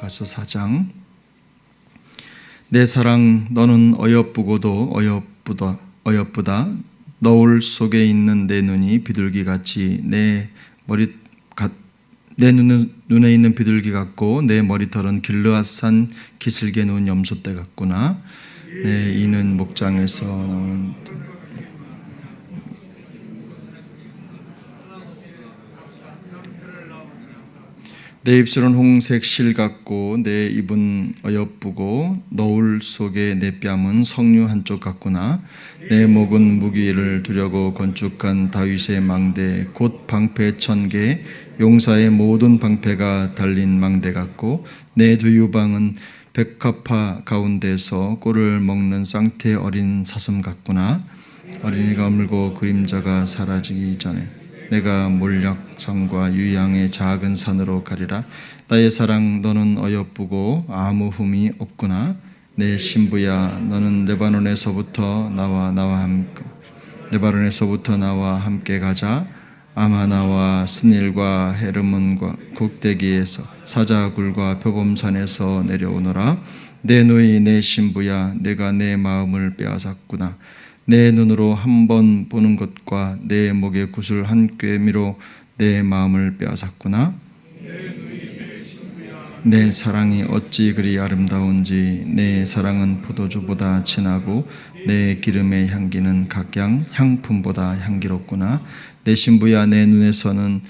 아가서 4장. 내 사랑 너는 어여쁘고도 어여쁘다. 너울 속에 있는 내 눈이 비둘기같이 내 눈에 있는 비둘기 같고 내 머리털은 길르앗산 기슭에 누운 염소떼 같구나. 내 이는 목장에서 나오는 내 입술은 홍색 실 같고 내 입은 어여쁘고 너울 속에 내 뺨은 석류 한쪽 같구나. 내 목은 무기를 두려고 건축한 다윗의 망대 곧 방패 1000개 용사의 모든 방패가 달린 망대 같고 내 두 유방은 백합화 가운데서 꿀을 먹는 쌍태 어린 사슴 같구나. 어린이가 물고 그림자가 사라지기 전에 내가 몰약산과 유양의 작은 산으로 가리라. 나의 사랑 너는 어여쁘고 아무 흠이 없구나. 내 신부야 너는 레바논에서부터 나와 함께 가자. 아마나와 스닐과 헤르몬과 곡대기에서 사자굴과 표범산에서 내려오너라. 내 누이 내 신부야 내가 내 마음을 빼앗았구나. 내 눈으로 한 번 보는 것과 내 목의 구슬 한 꿰미로 내 마음을 빼앗았구나. 내 사랑이 어찌 그리 아름다운지 내 사랑은 포도주보다 진하고 내 기름의 향기는 각양 향품보다 향기롭구나. 내 신부야 내 눈에서는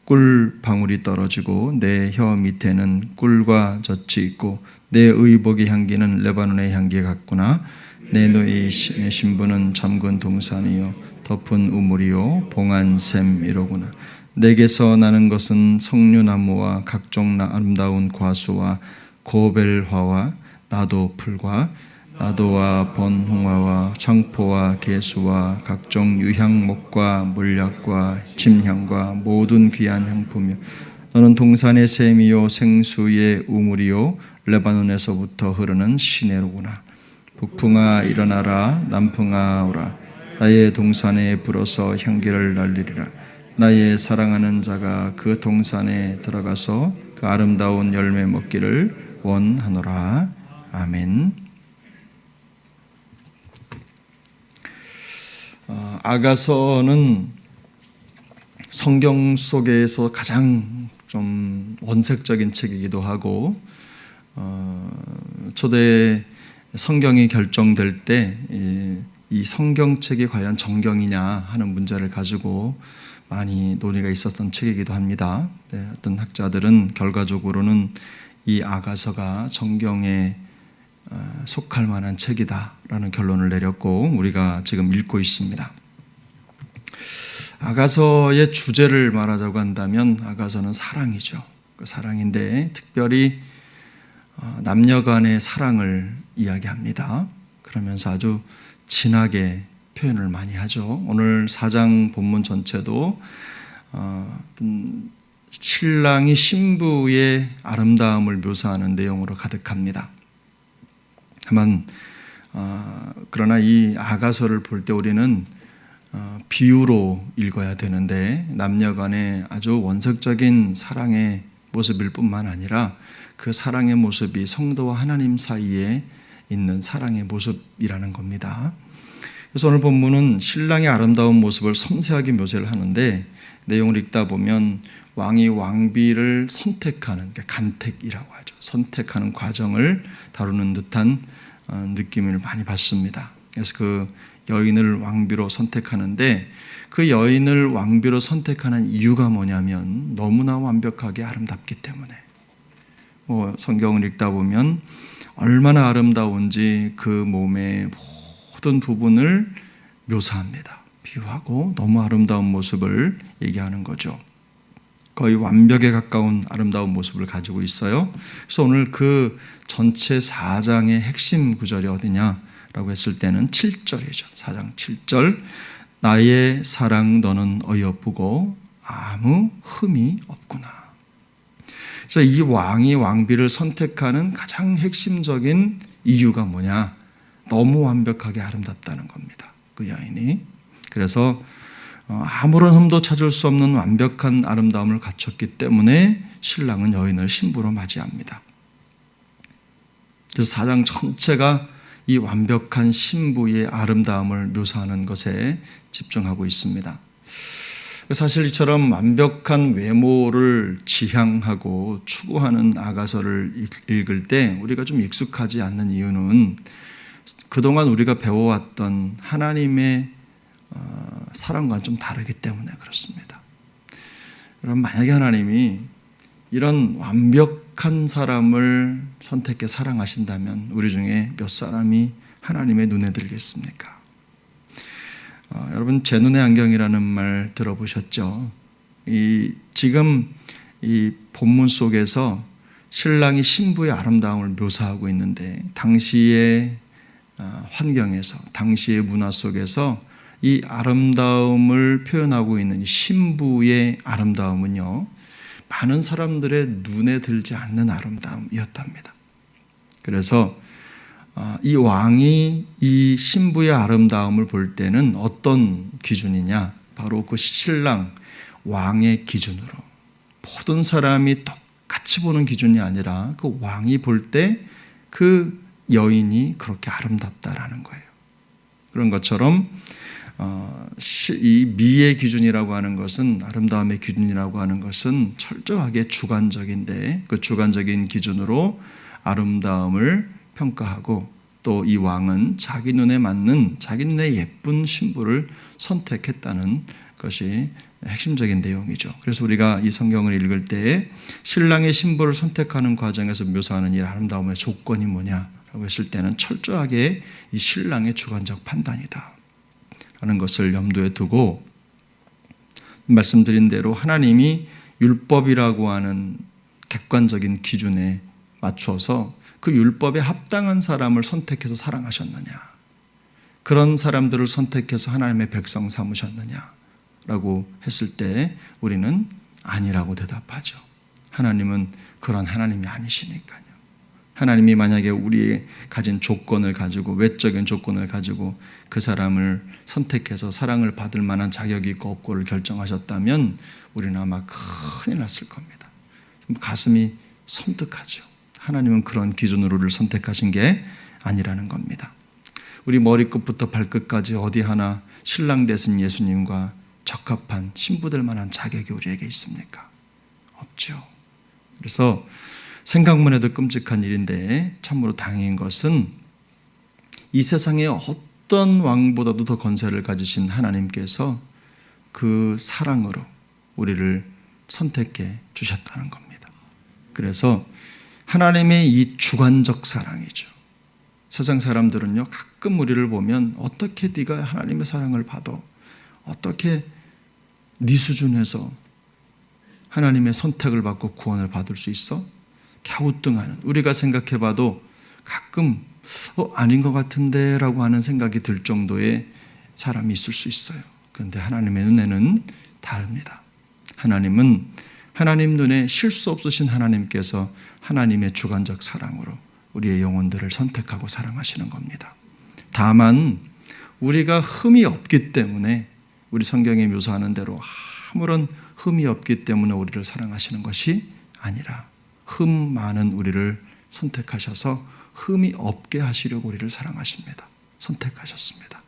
꿀 방울이 떨어지고 내 혀 밑에는 꿀과 젖이 있고 내 의복의 향기는 레바논의 향기 같구나. 내 누이 내 신부는 잠근 동산이요 덮은 우물이요 봉한 샘이로구나. 내게서 나는 것은 석류나무와 각종 아름다운 과수와 고벨화와 나도풀과 나도와 번홍화와 창포와 개수와 각종 유향목과 물약과 침향과 모든 귀한 향품이요 너는 동산의 샘이요 생수의 우물이요 레바논에서부터 흐르는 시내로구나. 북풍아 일어나라. 남풍아 오라. 나의 동산에 불어서 향기를 날리리라. 나의 사랑하는 자가 그 동산에 들어가서 그 아름다운 열매 먹기를 원하노라. 아멘. 아가서는 성경 속에서 가장 좀 원색적인 책이기도 하고 초대 성경이 결정될 때 이 성경책이 과연 정경이냐 하는 문제를 가지고 많이 논의가 있었던 책이기도 합니다. 어떤 학자들은 결과적으로는 이 아가서가 정경에 속할 만한 책이다라는 결론을 내렸고 우리가 지금 읽고 있습니다. 아가서의 주제를 말하자고 한다면 아가서는 사랑이죠. 그 사랑인데 특별히 남녀 간의 사랑을 이야기합니다. 그러면서 아주 진하게 표현을 많이 하죠. 오늘 4장 본문 전체도 신랑이 신부의 아름다움을 묘사하는 내용으로 가득합니다. 다만 그러나 이 아가서를 볼 때 우리는 비유로 읽어야 되는데 남녀 간의 아주 원색적인 사랑의 모습일 뿐만 아니라 그 사랑의 모습이 성도와 하나님 사이에 있는 사랑의 모습이라는 겁니다. 그래서 오늘 본문은 신랑의 아름다운 모습을 섬세하게 묘사를 하는데 내용을 읽다 보면 왕이 왕비를 선택하는 간택이라고 하죠. 선택하는 과정을 다루는 듯한 느낌을 많이 받습니다. 그래서 그 여인을 왕비로 선택하는데 그 여인을 왕비로 선택하는 이유가 뭐냐면 너무나 완벽하게 아름답기 때문에 성경을 읽다 보면 얼마나 아름다운지 그 몸의 모든 부분을 묘사합니다. 비유하고 너무 아름다운 모습을 얘기하는 거죠. 거의 완벽에 가까운 아름다운 모습을 가지고 있어요. 그래서 오늘 그 전체 4장의 핵심 구절이 어디냐라고 했을 때는 7절이죠. 4장 7절. 나의 사랑 너는 어여쁘고 아무 흠이 없구나. 그래서 이 왕이 왕비를 선택하는 가장 핵심적인 이유가 뭐냐? 너무 완벽하게 아름답다는 겁니다. 그 여인이. 그래서 아무런 흠도 찾을 수 없는 완벽한 아름다움을 갖췄기 때문에 신랑은 여인을 신부로 맞이합니다. 그래서 4장 전체가 이 완벽한 신부의 아름다움을 묘사하는 것에 집중하고 있습니다. 사실 이처럼 완벽한 외모를 지향하고 추구하는 아가서를 읽을 때 우리가 좀 익숙하지 않는 이유는 그동안 우리가 배워왔던 하나님의 사랑과는 좀 다르기 때문에 그렇습니다. 여러분, 만약에 하나님이 이런 완벽한 사람을 선택해 사랑하신다면 우리 중에 몇 사람이 하나님의 눈에 들겠습니까? 여러분, 제 눈의 안경이라는 말 들어보셨죠? 지금 이 본문 속에서 신랑이 신부의 아름다움을 묘사하고 있는데 당시의 환경에서, 당시의 문화 속에서 이 아름다움을 표현하고 있는 신부의 아름다움은요, 많은 사람들의 눈에 들지 않는 아름다움이었답니다. 그래서 이 왕이 이 신부의 아름다움을 볼 때는 어떤 기준이냐? 바로 그 신랑, 왕의 기준으로, 모든 사람이 똑같이 보는 기준이 아니라 그 왕이 볼 때 그 여인이 그렇게 아름답다라는 거예요. 그런 것처럼 이 미의 기준이라고 하는 것은, 아름다움의 기준이라고 하는 것은 철저하게 주관적인데, 그 주관적인 기준으로 아름다움을 평가하고, 또 이 왕은 자기 눈에 맞는, 자기 눈에 예쁜 신부를 선택했다는 것이 핵심적인 내용이죠. 그래서 우리가 이 성경을 읽을 때 신랑의 신부를 선택하는 과정에서 묘사하는 이 아름다움의 조건이 뭐냐라고 했을 때는 철저하게 이 신랑의 주관적 판단이다 라는 것을 염두에 두고, 말씀드린 대로 하나님이 율법이라고 하는 객관적인 기준에 맞춰서 그 율법에 합당한 사람을 선택해서 사랑하셨느냐, 그런 사람들을 선택해서 하나님의 백성 삼으셨느냐라고 했을 때 우리는 아니라고 대답하죠. 하나님은 그런 하나님이 아니시니까요. 하나님이 만약에 우리의 가진 조건을 가지고, 외적인 조건을 가지고 그 사람을 선택해서 사랑을 받을 만한 자격이 있고 없고를 결정하셨다면 우리는 아마 큰일 났을 겁니다. 가슴이 섬뜩하죠. 하나님은 그런 기준으로 우리를 선택하신 게 아니라는 겁니다. 우리 머리끝부터 발끝까지 어디 하나 신랑 되신 예수님과 적합한 신부될 만한 자격이 우리에게 있습니까? 없죠. 그래서 생각만 해도 끔찍한 일인데 참으로 다행인 것은 이 세상의 어떤 왕보다도 더 권세를 가지신 하나님께서 그 사랑으로 우리를 선택해 주셨다는 겁니다. 그래서 하나님의 이 주관적 사랑이죠. 세상 사람들은요, 가끔 우리를 보면 어떻게 네가 하나님의 사랑을 받아? 어떻게 네 수준에서 하나님의 선택을 받고 구원을 받을 수 있어? 갸우뚱하는, 우리가 생각해봐도 가끔 아닌 것 같은데 라고 하는 생각이 들 정도의 사람이 있을 수 있어요. 그런데 하나님의 눈에는 다릅니다. 하나님은 하나님 눈에 실수 없으신 하나님께서 하나님의 주관적 사랑으로 우리의 영혼들을 선택하고 사랑하시는 겁니다. 다만 우리가 흠이 없기 때문에, 우리 성경에 묘사하는 대로 아무런 흠이 없기 때문에 우리를 사랑하시는 것이 아니라 흠 많은 우리를 선택하셔서 흠이 없게 하시려고 우리를 사랑하십니다. 선택하셨습니다.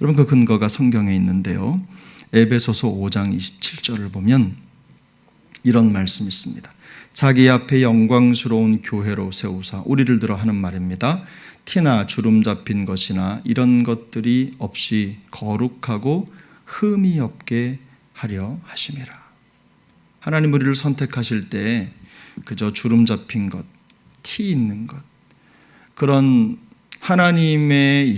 여러분, 그 근거가 성경에 있는데요, 에베소서 5장 27절을 보면 이런 말씀이 있습니다. 자기 앞에 영광스러운 교회로 세우사, 우리를 들어 하는 말입니다. 티나 주름 잡힌 것이나 이런 것들이 없이 거룩하고 흠이 없게 하려 하심이라. 하나님 우리를 선택하실 때 그저 주름 잡힌 것, 티 있는 것, 그런 하나님의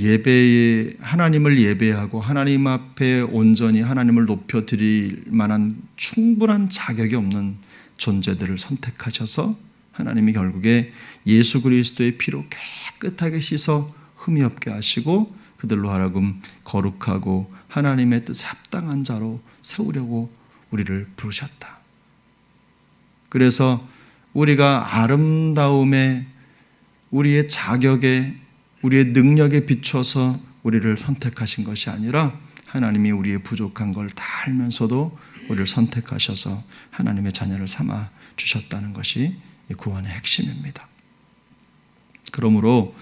하나님을 예배하고 하나님 앞에 온전히 하나님을 높여드릴 만한 충분한 자격이 없는 존재들을 선택하셔서 하나님이 결국에 예수 그리스도의 피로 깨끗하게 씻어 흠이 없게 하시고 그들로 하여금 거룩하고 하나님의 뜻에 합당한 자로 세우려고 우리를 부르셨다. 그래서 우리가 아름다움에, 우리의 자격에, 우리의 능력에 비춰서 우리를 선택하신 것이 아니라 하나님이 우리의 부족한 걸 다 알면서도 우리를 선택하셔서 하나님의 자녀를 삼아 주셨다는 것이 구원의 핵심입니다. 그러므로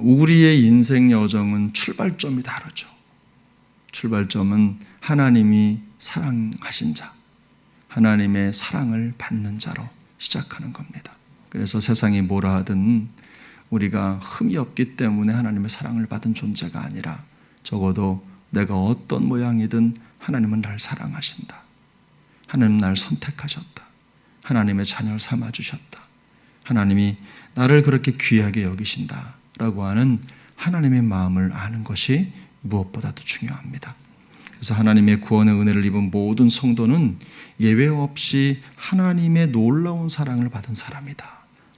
우리의 인생 여정은 출발점이 다르죠. 출발점은 하나님이 사랑하신 자, 하나님의 사랑을 받는 자로 시작하는 겁니다. 그래서 세상이 뭐라 하든 우리가 흠이 없기 때문에 하나님의 사랑을 받은 존재가 아니라 적어도 내가 어떤 모양이든 하나님은 날 사랑하신다. 하나님 날 선택하셨다. 하나님의 자녀를 삼아주셨다. 하나님이 나를 그렇게 귀하게 여기신다 라고 하는 하나님의 마음을 아는 것이 무엇보다도 중요합니다. 그래서 하나님의 구원의 은혜를 입은 모든 성도는 예외 없이 하나님의 놀라운 사랑을 받은 사람이다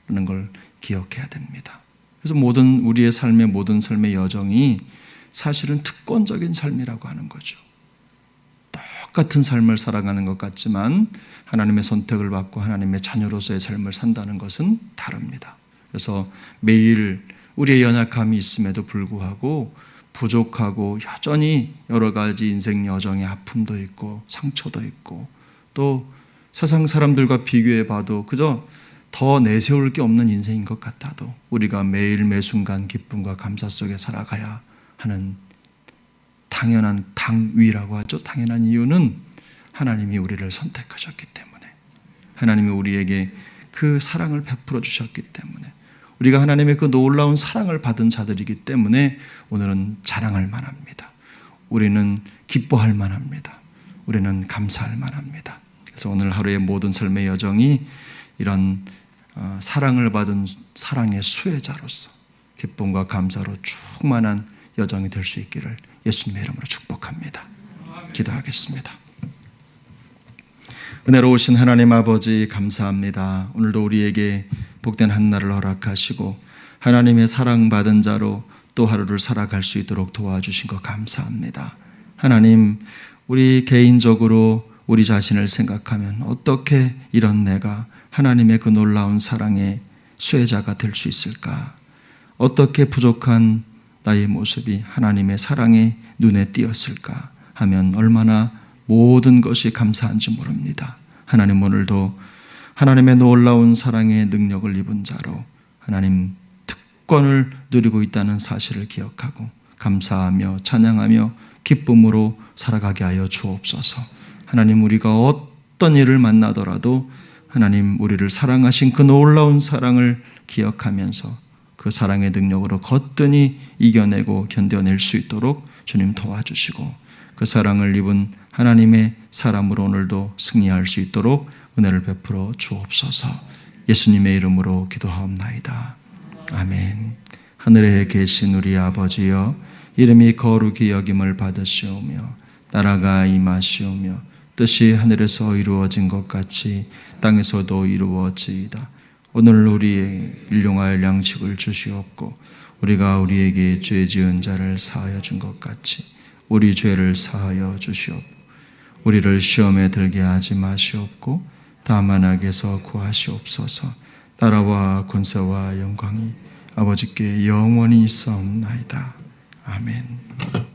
라는 걸 기억해야 됩니다. 그래서 우리의 삶의 모든 삶의 여정이 사실은 특권적인 삶이라고 하는 거죠. 똑같은 삶을 살아가는 것 같지만 하나님의 선택을 받고 하나님의 자녀로서의 삶을 산다는 것은 다릅니다. 그래서 매일 우리의 연약함이 있음에도 불구하고 부족하고 여전히 여러 가지 인생 여정의 아픔도 있고 상처도 있고 또 세상 사람들과 비교해 봐도 그저 더 내세울 게 없는 인생인 것 같아도 우리가 매일 매순간 기쁨과 감사 속에 살아가야 하는 당연한 당위라고 하죠. 당연한 이유는 하나님이 우리를 선택하셨기 때문에, 하나님이 우리에게 그 사랑을 베풀어 주셨기 때문에, 우리가 하나님의 그 놀라운 사랑을 받은 자들이기 때문에 오늘은 자랑할 만합니다. 우리는 기뻐할 만합니다. 우리는 감사할 만합니다. 그래서 오늘 하루의 모든 삶의 여정이 이런 사랑을 받은 사랑의 수혜자로서 기쁨과 감사로 충만한 여정이 될 수 있기를 예수님의 이름으로 축복합니다. 기도하겠습니다. 은혜로우신 하나님 아버지 감사합니다. 오늘도 우리에게 복된 한날을 허락하시고 하나님의 사랑받은 자로 또 하루를 살아갈 수 있도록 도와주신 것 감사합니다. 하나님, 우리 개인적으로 우리 자신을 생각하면 어떻게 이런 내가 하나님의 그 놀라운 사랑의 수혜자가 될 수 있을까? 어떻게 부족한 나의 모습이 하나님의 사랑에 눈에 띄었을까 하면 얼마나 모든 것이 감사한지 모릅니다. 하나님, 오늘도 하나님의 놀라운 사랑의 능력을 입은 자로 하나님 특권을 누리고 있다는 사실을 기억하고 감사하며 찬양하며 기쁨으로 살아가게 하여 주옵소서. 하나님, 우리가 어떤 일을 만나더라도 하나님 우리를 사랑하신 그 놀라운 사랑을 기억하면서 그 사랑의 능력으로 거뜬히 이겨내고 견뎌낼 수 있도록 주님 도와주시고 그 사랑을 입은 하나님의 사람으로 오늘도 승리할 수 있도록 은혜를 베풀어 주옵소서. 예수님의 이름으로 기도하옵나이다. 아멘. 하늘에 계신 우리 아버지여, 이름이 거룩히 여김을 받으시오며 나라가 임하시오며 뜻이 하늘에서 이루어진 것 같이 땅에서도 이루어지이다. 오늘 우리의 일용할 양식을 주시옵고 우리가 우리에게 죄 지은 자를 사하여 준 것 같이 우리 죄를 사하여 주시옵고 우리를 시험에 들게 하지 마시옵고 다만 악에서 구하시옵소서. 나라와 권세와 영광이 아버지께 영원히 있사옵나이다. 아멘.